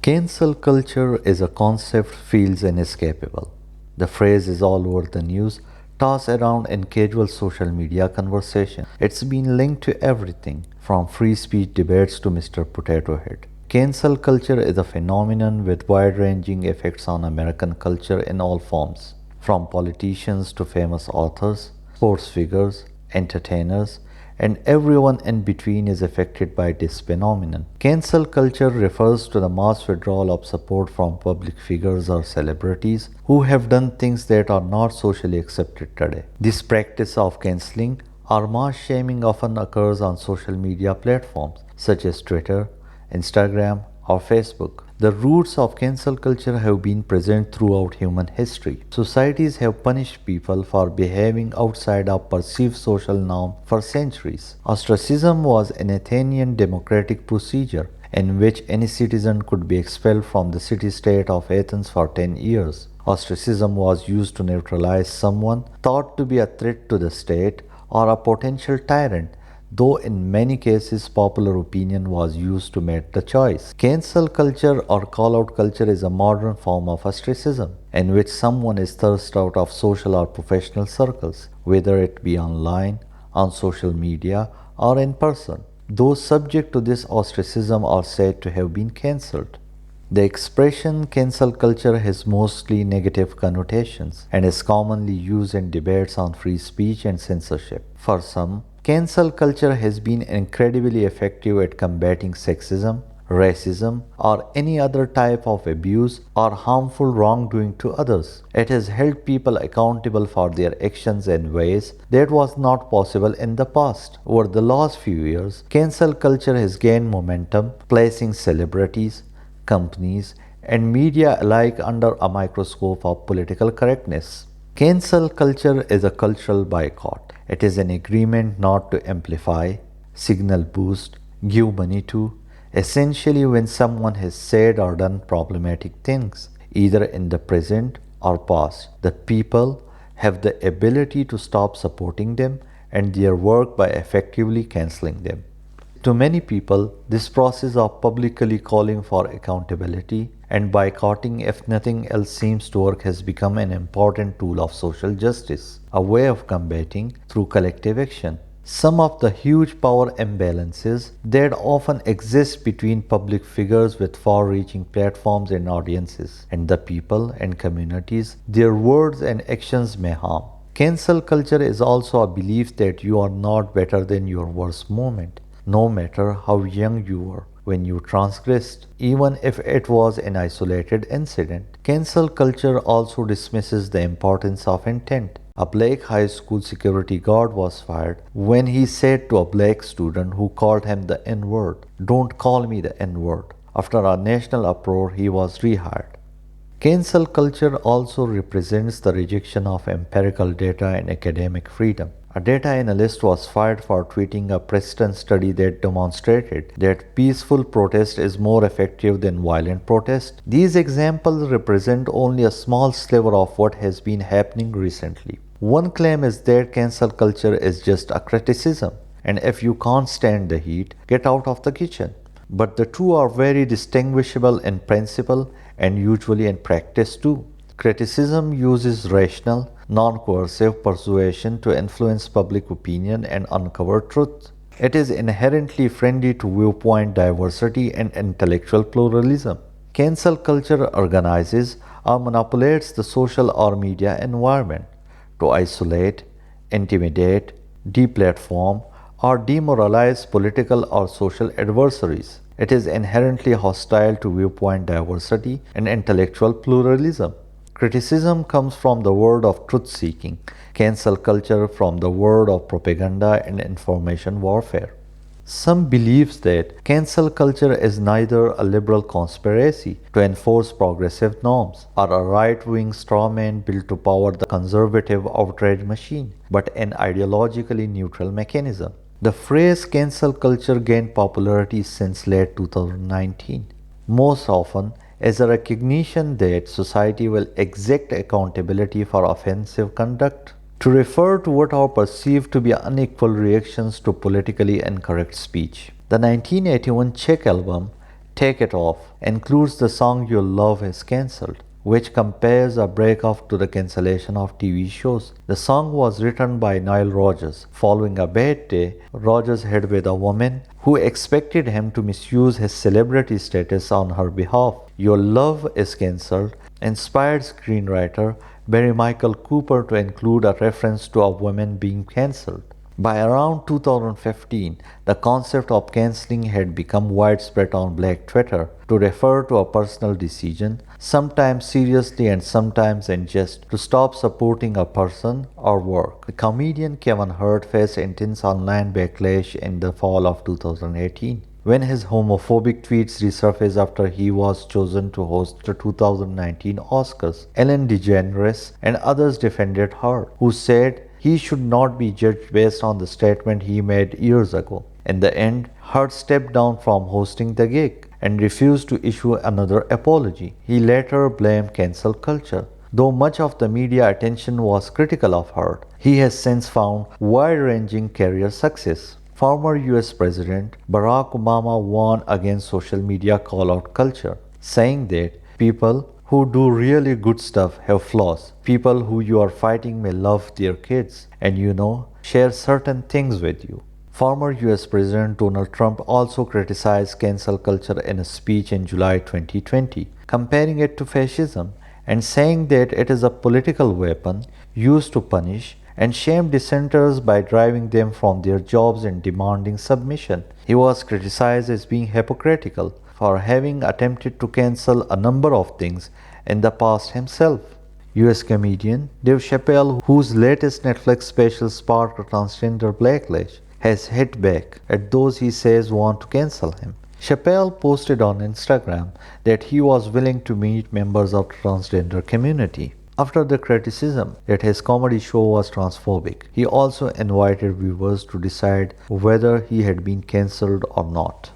Cancel culture is a concept feels inescapable. The phrase is all over the news, tossed around in casual social media conversation. It's been linked to everything from free speech debates to Mr. Potato Head. Cancel culture is a phenomenon with wide-ranging effects on American culture in all forms, from politicians to famous authors, sports figures, entertainers, and everyone in between is affected by this phenomenon. Cancel culture refers to the mass withdrawal of support from public figures or celebrities who have done things that are not socially accepted today. This practice of canceling or mass shaming often occurs on social media platforms such as Twitter, Instagram, or Facebook. The roots of cancel culture have been present throughout human history. Societies have punished people for behaving outside of perceived social norm for centuries. Ostracism was an Athenian democratic procedure in which any citizen could be expelled from the city-state of Athens for 10 years. Ostracism was used to neutralize someone thought to be a threat to the state or a potential tyrant, though in many cases popular opinion was used to make the choice. Cancel culture or call-out culture is a modern form of ostracism in which someone is thrust out of social or professional circles, whether it be online, on social media, or in person. Those subject to this ostracism are said to have been cancelled. The expression cancel culture has mostly negative connotations and is commonly used in debates on free speech and censorship. For some, cancel culture has been incredibly effective at combating sexism, racism, or any other type of abuse or harmful wrongdoing to others. It has held people accountable for their actions in ways that was not possible in the past. Over the last few years, cancel culture has gained momentum, placing celebrities, companies, and media alike under a microscope of political correctness. Cancel culture is a cultural boycott. It is an agreement not to amplify, signal boost, give money to, essentially when someone has said or done problematic things, either in the present or past. The people have the ability to stop supporting them and their work by effectively cancelling them. To many people, this process of publicly calling for accountability and boycotting if nothing else seems to work has become an important tool of social justice, a way of combating through collective action. Some of the huge power imbalances that often exist between public figures with far-reaching platforms and audiences, and the people and communities their words and actions may harm. Cancel culture is also a belief that you are not better than your worst moment, no matter how young you were when you transgressed, even if it was an isolated incident. Cancel culture also dismisses the importance of intent. A black high school security guard was fired when he said to a black student who called him the N-word, "Don't call me the N-word." After a national uproar, he was rehired. Cancel culture also represents the rejection of empirical data and academic freedom. A data analyst was fired for tweeting a Princeton study that demonstrated that peaceful protest is more effective than violent protest. These examples represent only a small sliver of what has been happening recently. One claim is that cancel culture is just a criticism, and if you can't stand the heat, get out of the kitchen. But the two are very distinguishable in principle and usually in practice too. Criticism uses rational, non-coercive persuasion to influence public opinion and uncover truth. It is inherently friendly to viewpoint diversity and intellectual pluralism. Cancel culture organizes or manipulates the social or media environment to isolate, intimidate, deplatform, or demoralize political or social adversaries. It is inherently hostile to viewpoint diversity and intellectual pluralism. Criticism comes from the word of truth-seeking, cancel culture from the word of propaganda and information warfare. Some believes that cancel culture is neither a liberal conspiracy to enforce progressive norms or a right-wing strawman built to power the conservative outrage machine, but an ideologically neutral mechanism. The phrase cancel culture gained popularity since late 2019, most often as a recognition that society will exact accountability for offensive conduct, to refer to what are perceived to be unequal reactions to politically incorrect speech. The 1981 Czech album Take It Off includes the song Your Love is Cancelled, which compares a breakup to the cancellation of TV shows. The song was written by Nile Rodgers. Following a bad day, Rodgers hid with a woman who expected him to misuse his celebrity status on her behalf. Your Love is Cancelled inspired screenwriter Barry Michael Cooper to include a reference to a woman being cancelled. By around 2015, the concept of cancelling had become widespread on Black Twitter to refer to a personal decision, sometimes seriously and sometimes in jest, to stop supporting a person or work. The comedian Kevin Hart faced intense online backlash in the fall of 2018 when his homophobic tweets resurfaced after he was chosen to host the 2019 Oscars. Ellen DeGeneres and others defended Hart, who said he should not be judged based on the statement he made years ago. In the end, Hart stepped down from hosting the gig and refused to issue another apology. He later blamed cancel culture. Though much of the media attention was critical of Hart, he has since found wide-ranging career success. Former US President Barack Obama warned against social media call-out culture, saying that people who do really good stuff have flaws. People who you are fighting may love their kids and share certain things with you. Former US President Donald Trump also criticized cancel culture in a speech in July 2020, comparing it to fascism and saying that it is a political weapon used to punish and shame dissenters by driving them from their jobs and demanding submission. He was criticized as being hypocritical for having attempted to cancel a number of things in the past himself. US comedian Dave Chappelle, whose latest Netflix special sparked a transgender backlash, has hit back at those he says want to cancel him. Chappelle posted on Instagram that he was willing to meet members of the transgender community. After the criticism that his comedy show was transphobic, he also invited viewers to decide whether he had been cancelled or not.